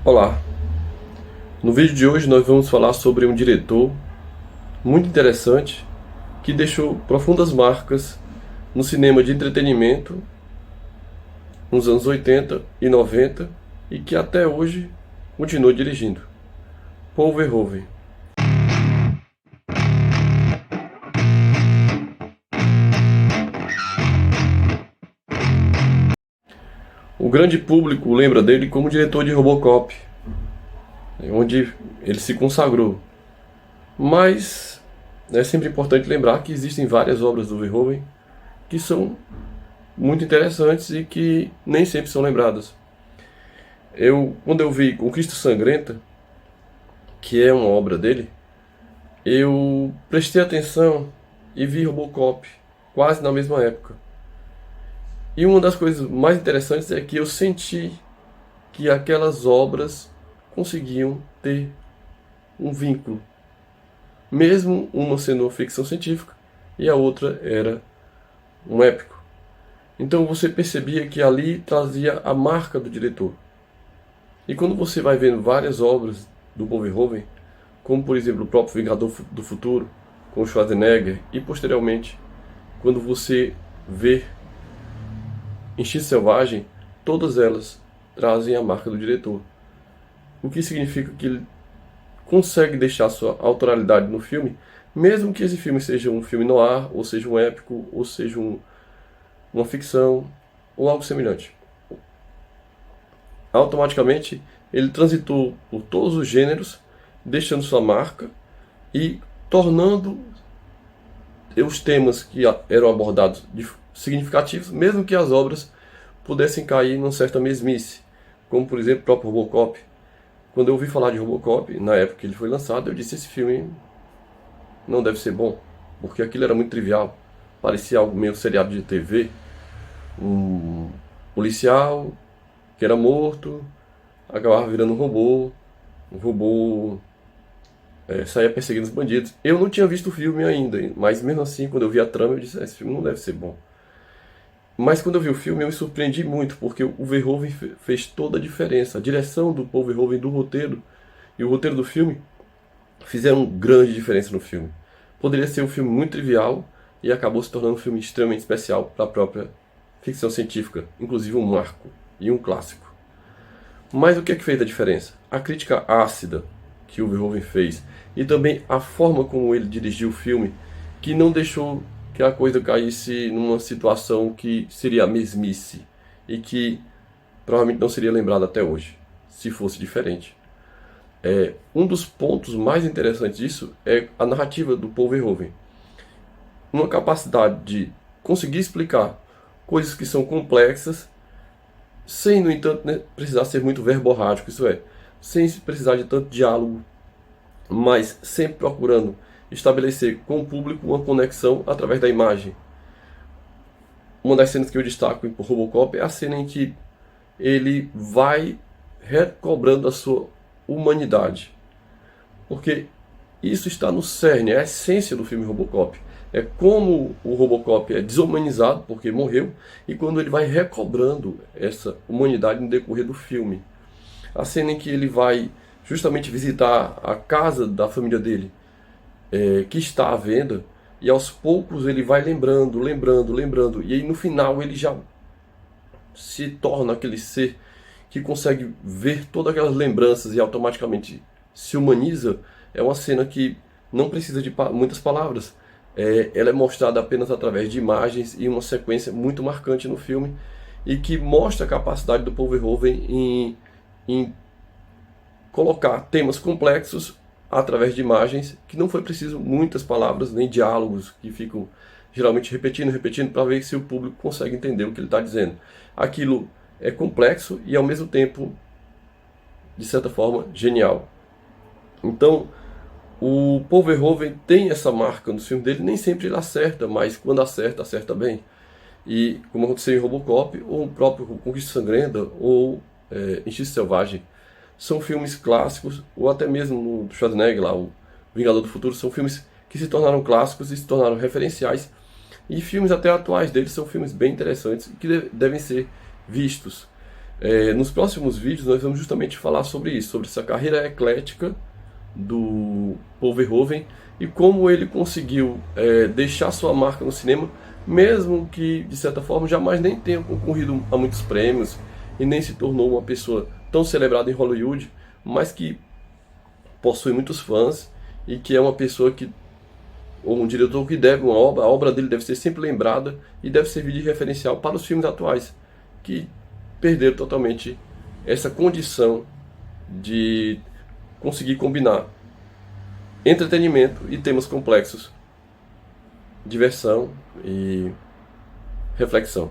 Olá, no vídeo de hoje nós vamos falar sobre um diretor muito interessante que deixou profundas marcas no cinema de entretenimento nos anos 80 e 90 e que até hoje continua dirigindo, Paul Verhoeven. O grande público lembra dele como diretor de Robocop, onde ele se consagrou. Mas é sempre importante lembrar que existem várias obras do Verhoeven que são muito interessantes e que nem sempre são lembradas. Quando eu vi Conquista Sangrenta, que é uma obra dele, eu prestei atenção e vi Robocop quase na mesma época. E uma das coisas mais interessantes é que eu senti que aquelas obras conseguiam ter um vínculo, mesmo uma sendo ficção científica e a outra era um épico. Então você percebia que ali trazia a marca do diretor. E quando você vai vendo várias obras do Paul Verhoeven, como por exemplo o próprio Vingador do Futuro, com Schwarzenegger, e posteriormente, quando você vê Instinto Selvagem, todas elas trazem a marca do diretor. O que significa que ele consegue deixar sua autoralidade no filme, mesmo que esse filme seja um filme noir, ou seja um épico, ou seja uma ficção, ou algo semelhante. Automaticamente, ele transitou por todos os gêneros, deixando sua marca e tornando os temas que eram abordados significativos, mesmo que as obras pudessem cair numa certa mesmice, como por exemplo o próprio Robocop. Quando eu ouvi falar de Robocop, na época que ele foi lançado, eu disse: esse filme não deve ser bom, porque aquilo era muito trivial, parecia algo meio seriado de TV, um policial que era morto, acabava virando um robô saía perseguindo os bandidos. Eu não tinha visto o filme ainda, mas mesmo assim, quando eu vi a trama, eu disse: esse filme não deve ser bom. Mas quando eu vi o filme, eu me surpreendi muito, porque o Verhoeven fez toda a diferença. A direção do Paul Verhoeven, do roteiro, e o roteiro do filme fizeram grande diferença no filme. Poderia ser um filme muito trivial e acabou se tornando um filme extremamente especial para a própria ficção científica, inclusive um marco e um clássico. Mas o que é que fez a diferença? A crítica ácida que o Verhoeven fez e também a forma como ele dirigiu o filme, que não deixou que a coisa caísse numa situação que seria a mesmice e que provavelmente não seria lembrada até hoje, se fosse diferente. Um dos pontos mais interessantes disso é a narrativa do Paul Verhoeven. Uma capacidade de conseguir explicar coisas que são complexas, sem, no entanto, né, precisar ser muito verborrágico, isso é, sem precisar de tanto diálogo, mas sempre procurando estabelecer com o público uma conexão através da imagem. Uma das cenas que eu destaco em Robocop é a cena em que ele vai recobrando a sua humanidade. Porque isso está no cerne, é a essência do filme Robocop. É como o Robocop é desumanizado porque morreu e quando ele vai recobrando essa humanidade no decorrer do filme. A cena em que ele vai justamente visitar a casa da família dele, que está à venda, e aos poucos ele vai lembrando, e aí no final ele já se torna aquele ser que consegue ver todas aquelas lembranças e automaticamente se humaniza. É uma cena que não precisa de muitas palavras. Ela é mostrada apenas através de imagens e uma sequência muito marcante no filme e que mostra a capacidade do Paul Verhoeven em colocar temas complexos através de imagens, que não foi preciso muitas palavras nem diálogos que ficam geralmente repetindo para ver se o público consegue entender o que ele está dizendo. Aquilo é complexo e ao mesmo tempo, de certa forma, genial. Então, o Paul Verhoeven tem essa marca no filme dele, nem sempre ele acerta, mas quando acerta, acerta bem. E como aconteceu em Robocop, ou o próprio Conquista Sangrenta, ou Instinto Selvagem, são filmes clássicos, ou até mesmo no Schwarzenegger lá, o Vingador do Futuro, são filmes que se tornaram clássicos e se tornaram referenciais. E filmes até atuais deles são filmes bem interessantes e que devem ser vistos. Nos próximos vídeos nós vamos justamente falar sobre isso, sobre essa carreira eclética do Paul Verhoeven e como ele conseguiu deixar sua marca no cinema, mesmo que de certa forma jamais nem tenha concorrido a muitos prêmios e nem se tornou uma pessoa tão celebrada em Hollywood, mas que possui muitos fãs e que é uma pessoa que, ou um diretor que deve uma obra, a obra dele deve ser sempre lembrada e deve servir de referencial para os filmes atuais, que perderam totalmente essa condição de conseguir combinar entretenimento e temas complexos, diversão e reflexão.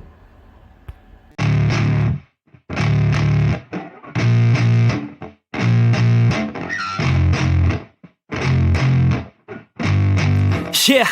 Yeah,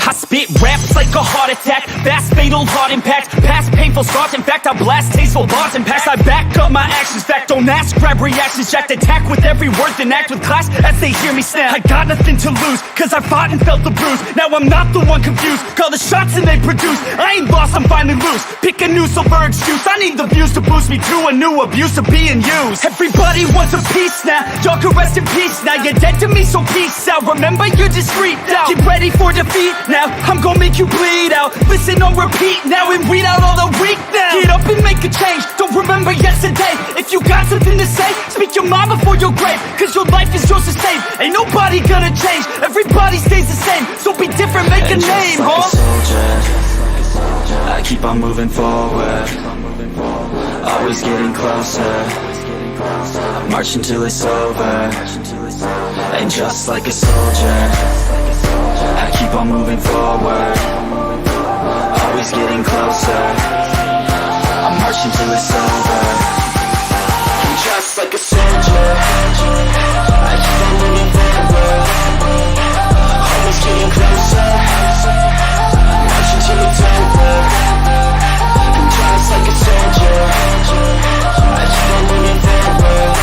I spit raps like a heart attack, fast fatal heart impact, past painful scars, in fact I blast tasteful bars and packs, I back up my actions, fact don't ask, grab reactions, jacked attack with every word then act with class as they hear me snap. I got nothing to lose, cause I fought and felt the bruise, now I'm not the one confused, call the shots and they produce, I ain't lost, I'm finally loose, pick a new silver excuse, I need the views to boost me to a new abuse of being used. Everybody wants a piece now, y'all can rest in peace now, you're dead to me so peace out, remember you're just freaked out, get ready for defeat now, I'm gonna make you bleed out, listen on repeat now and weed out all the weak now. Get up and make a change, don't remember yesterday, if you got something to say, speak your mind before your grave, cause your life is yours to save, ain't nobody gonna change, everybody stays the same, so be different, make a name, like huh? a soldier, I keep on moving forward, always getting closer, I march until it's over, and just like a soldier, I keep on moving forward, always getting closer, I march until it's over, and just like a soldier, I keep on moving forward, always getting closer, I march until it's over, and just like a soldier, I keep on moving forward,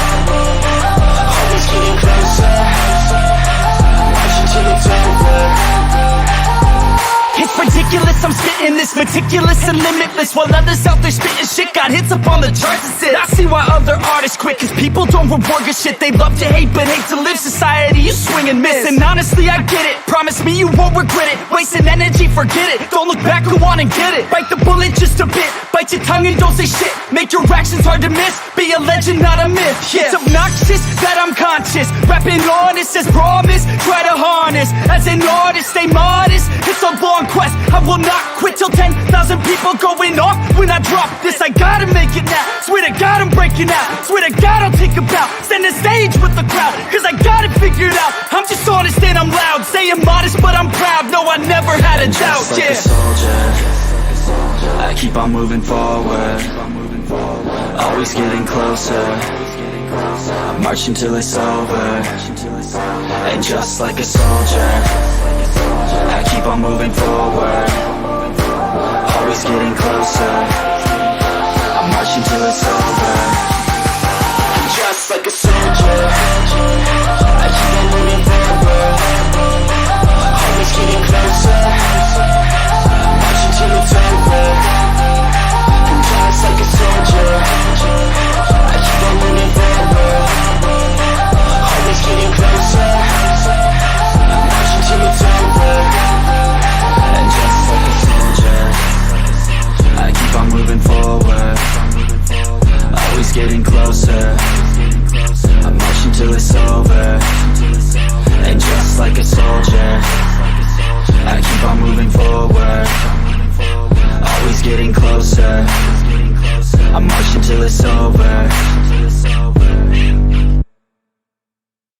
always getting closer, till it's over. It's ridiculous, I'm spitting this meticulous and limitless, while others out there spitting shit got hits up on the charts and shit. I see why other artists quit, cause people don't reward good shit. They love to hate but hate to live. Society, you swing and miss, and honestly I get it, promise me you won't regret it. Wasting energy, forget it, don't look back, go on and get it. Bite the bullet just a bit, bite your tongue and don't say shit. Make your actions hard to miss, be a legend not a myth. It's obnoxious that I'm conscious, rapping honest as promise, try to harness. As an artist, stay modest, it's a long quest, I will not quit till 10,000 people going off when I drop this. I gotta make it now, swear to God I'm breaking out, swear to God I'll take a bow, stand the stage with the crowd, cause I got it figured out. I'm just honest and I'm loud, saying modest but I'm proud, no I never had a doubt. Just like a soldier, I keep on moving forward, always getting closer, I march until it's over, and just like a soldier, I keep on moving forward, always getting closer, I march until it's over, and just like a soldier, I keep on moving forward, always getting closer, I march until it's over, and just like a soldier, I keep on moving forward, always getting closer, I march until it's over, and just like a soldier, I keep on moving forward, always getting closer, I march until it's over, and just like a soldier, I keep on moving forward, always getting closer, I march until it's over.